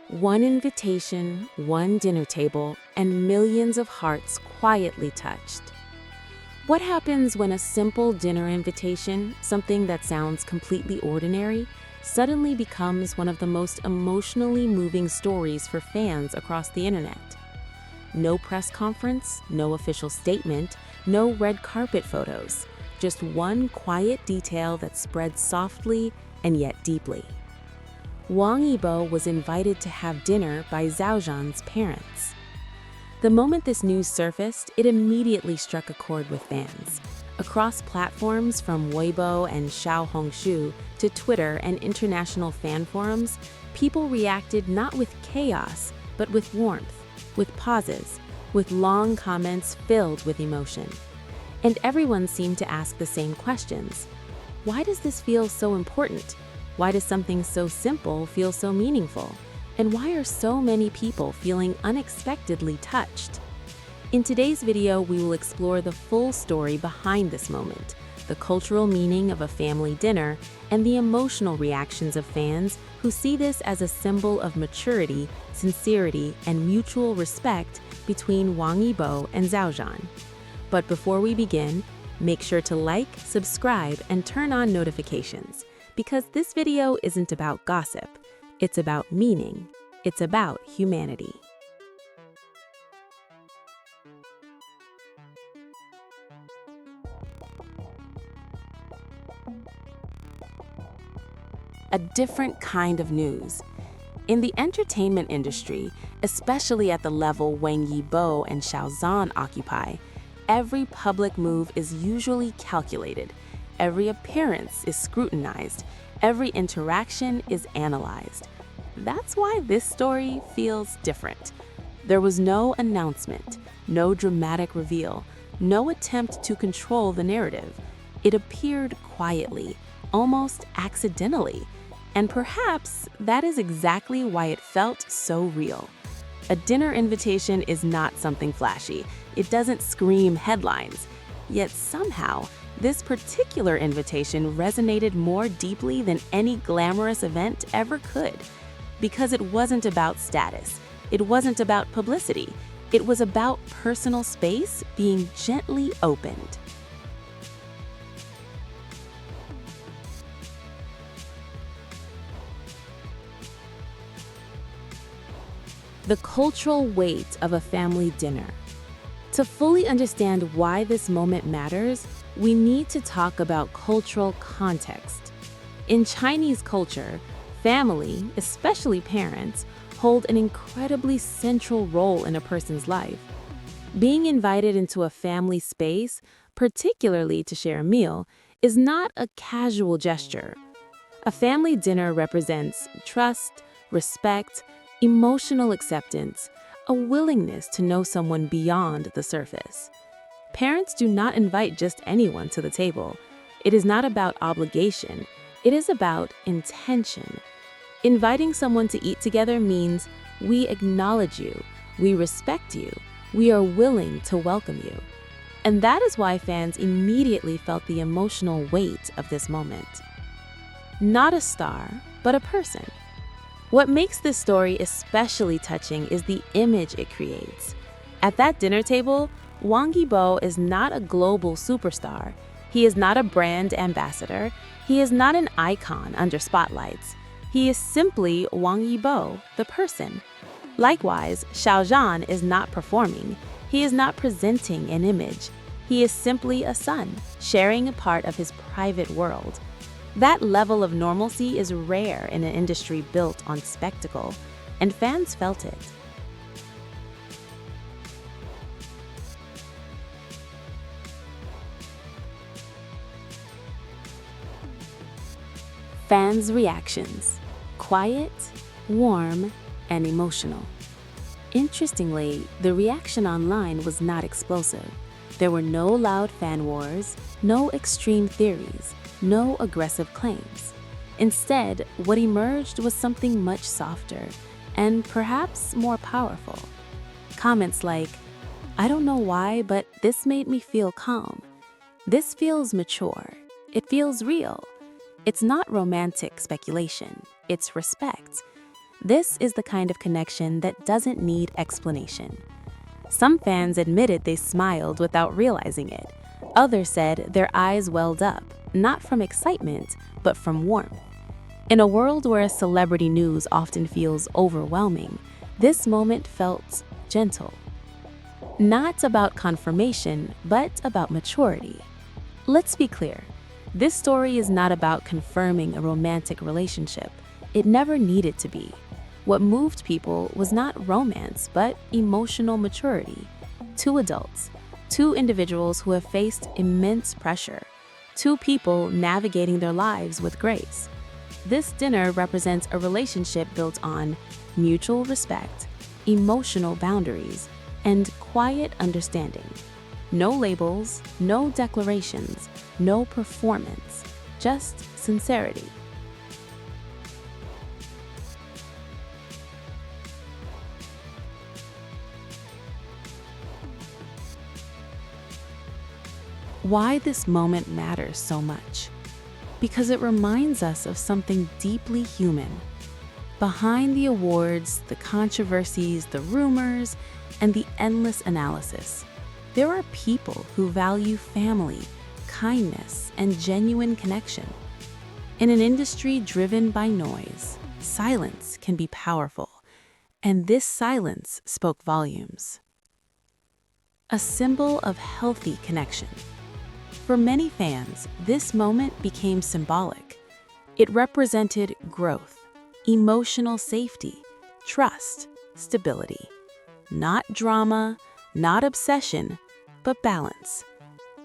One invitation, one dinner table, and millions of hearts quietly touched. What happens when a simple dinner invitation, something that sounds completely ordinary, suddenly becomes one of the most emotionally moving stories for fans across the internet? No press conference, no official statement, no red carpet photos, just one quiet detail that spreads softly and yet deeply. Wang Yibo was invited to have dinner by Xiao Zhan's parents. The moment this news surfaced, it immediately struck a chord with fans. Across platforms from Weibo and Xiaohongshu to Twitter and international fan forums, people reacted not with chaos, but with warmth, with pauses, with long comments filled with emotion. And everyone seemed to ask the same questions. Why does this feel so important? Why does something so simple feel so meaningful? And why are so many people feeling unexpectedly touched? In today's video, we will explore the full story behind this moment, the cultural meaning of a family dinner, and the emotional reactions of fans who see this as a symbol of maturity, sincerity, and mutual respect between Wang Yibo and Xiao Zhan. But before we begin, make sure to like, subscribe, and turn on notifications, because this video isn't about gossip, it's about meaning, it's about humanity. A different kind of news. In the entertainment industry, especially at the level Wang Yibo and Xiao Zhan occupy, every public move is usually calculated. Every appearance is scrutinized. Every interaction is analyzed. That's why this story feels different. There was no announcement, no dramatic reveal, no attempt to control the narrative. It appeared quietly, almost accidentally. And perhaps that is exactly why it felt so real. A dinner invitation is not something flashy. It doesn't scream headlines. Yet somehow, this particular invitation resonated more deeply than any glamorous event ever could. Because it wasn't about status. It wasn't about publicity. It was about personal space being gently opened. The cultural weight of a family dinner. To fully understand why this moment matters, we need to talk about cultural context. In Chinese culture, family, especially parents, hold an incredibly central role in a person's life. Being invited into a family space, particularly to share a meal, is not a casual gesture. A family dinner represents trust, respect, emotional acceptance, a willingness to know someone beyond the surface. Parents do not invite just anyone to the table. It is not about obligation. It is about intention. Inviting someone to eat together means we acknowledge you, we respect you, we are willing to welcome you. And that is why fans immediately felt the emotional weight of this moment. Not a star, but a person. What makes this story especially touching is the image it creates. At that dinner table, Wang Yibo is not a global superstar. He is not a brand ambassador. He is not an icon under spotlights. He is simply Wang Yibo, the person. Likewise, Xiao Zhan is not performing. He is not presenting an image. He is simply a son, sharing a part of his private world. That level of normalcy is rare in an industry built on spectacle, and fans felt it. Fans' reactions: quiet, warm, and emotional. Interestingly, the reaction online was not explosive. There were no loud fan wars, no extreme theories, no aggressive claims. Instead, what emerged was something much softer, and perhaps more powerful. Comments like, "I don't know why, but this made me feel calm. This feels mature. It feels real. It's not romantic speculation, it's respect. This is the kind of connection that doesn't need explanation." Some fans admitted they smiled without realizing it. Others said their eyes welled up, not from excitement, but from warmth. In a world where celebrity news often feels overwhelming, this moment felt gentle. Not about confirmation, but about maturity. Let's be clear. This story is not about confirming a romantic relationship. It never needed to be. What moved people was not romance, but emotional maturity. Two adults, two individuals who have faced immense pressure, two people navigating their lives with grace. This dinner represents a relationship built on mutual respect, emotional boundaries, and quiet understanding. No labels, no declarations, no performance, just sincerity. Why this moment matters so much? Because it reminds us of something deeply human. Behind the awards, the controversies, the rumors, and the endless analysis, there are people who value family, kindness, and genuine connection. In an industry driven by noise, silence can be powerful, and this silence spoke volumes. A symbol of healthy connection. For many fans, this moment became symbolic. It represented growth, emotional safety, trust, stability. Not drama, not obsession, but balance.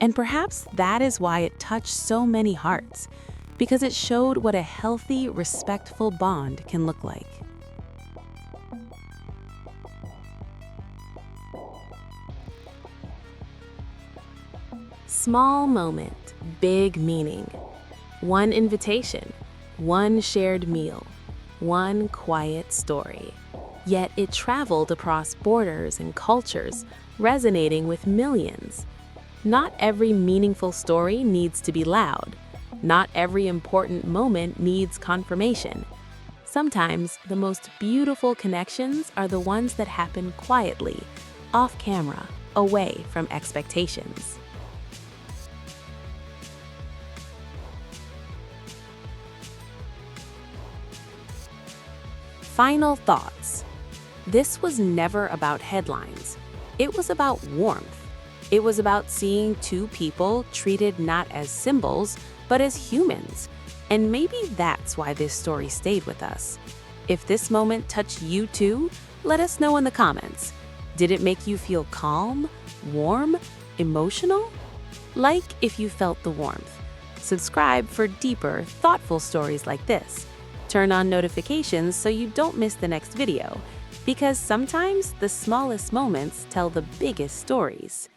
And perhaps that is why it touched so many hearts, because it showed what a healthy, respectful bond can look like. Small moment, big meaning. One invitation, one shared meal, one quiet story. Yet it traveled across borders and cultures, resonating with millions. Not every meaningful story needs to be loud. Not every important moment needs confirmation. Sometimes the most beautiful connections are the ones that happen quietly, off camera, away from expectations. Final thoughts. This was never about headlines. It was about warmth. It was about seeing two people treated not as symbols, but as humans. And maybe that's why this story stayed with us. If this moment touched you too, let us know in the comments. Did it make you feel calm, warm, emotional? Like if you felt the warmth. Subscribe for deeper, thoughtful stories like this. Turn on notifications so you don't miss the next video, because sometimes the smallest moments tell the biggest stories.